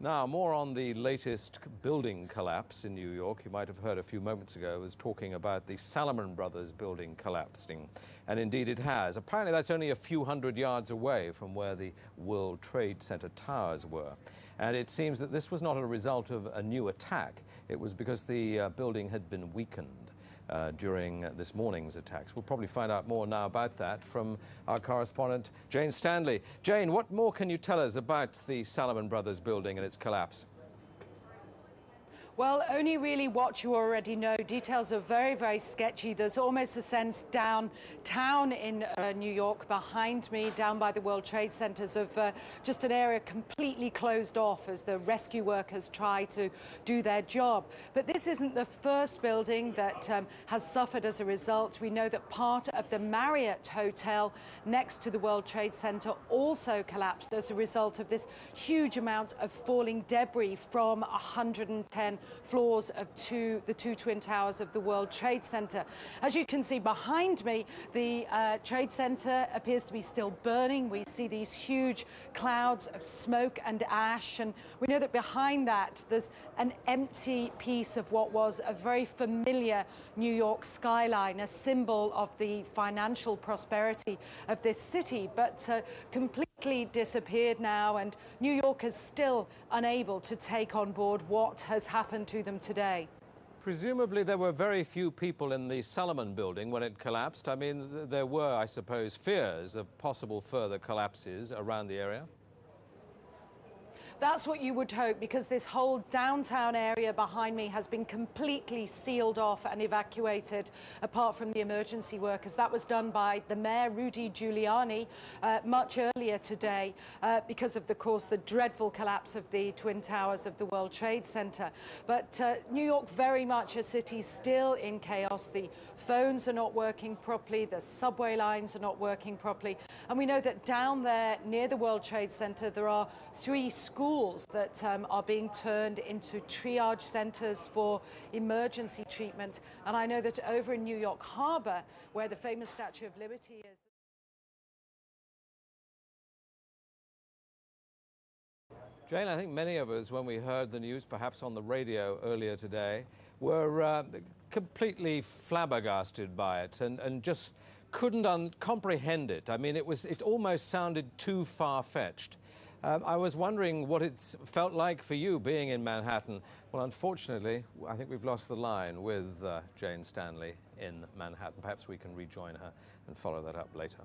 Now, more on the latest building collapse in New York. You might have heard a few moments ago, I was talking about the Salomon Brothers building collapsing. And indeed it has. Apparently that's only a few hundred yards away from where the World Trade Center towers were. And it seems that this was not a result of a new attack. It was because the building had been weakened during this morning's attacks. We'll probably find out more now about that from our correspondent, Jane Stanley. Jane, what more can you tell us about the Salomon Brothers building and its collapse? Well, only really what you already know. Details are very, very sketchy. There's almost a sense downtown in New York behind me, down by the World Trade Centers, of just an area completely closed off as the rescue workers try to do their job. But this isn't the first building that has suffered as a result. We know that part of the Marriott Hotel next to the World Trade Center also collapsed as a result of this huge amount of falling debris from 110 floors of the two twin towers of the World Trade Center. As you can see behind me, the Trade Center appears to be still burning. We see these huge clouds of smoke and ash, and we know that behind that there's an empty piece of what was a very familiar New York skyline, a symbol of the financial prosperity of this city, but completely disappeared now, and New York is still unable to take on board what has happened to them today. Presumably there were very few people in the Salomon building when it collapsed. I mean, there were, I suppose, fears of possible further collapses around the area. That's what you would hope, because this whole downtown area behind me has been completely sealed off and evacuated, apart from the emergency workers. That was done by the mayor, Rudy Giuliani, much earlier today because of, course, the dreadful collapse of the Twin Towers of the World Trade Center. But New York, very much a city still in chaos. The phones are not working properly. The subway lines are not working properly. And we know that down there near the World Trade Center, there are 3 schools that are being turned into triage centers for emergency treatment. And I know that over in New York Harbor, where the famous Statue of Liberty is. Jane, I think many of us, when we heard the news, perhaps on the radio earlier today, were completely flabbergasted by it and just couldn't comprehend it. I mean, it almost sounded too far-fetched. I was wondering what it's felt like for you being in Manhattan. Well, unfortunately, I think we've lost the line with Jane Stanley in Manhattan. Perhaps we can rejoin her and follow that up later.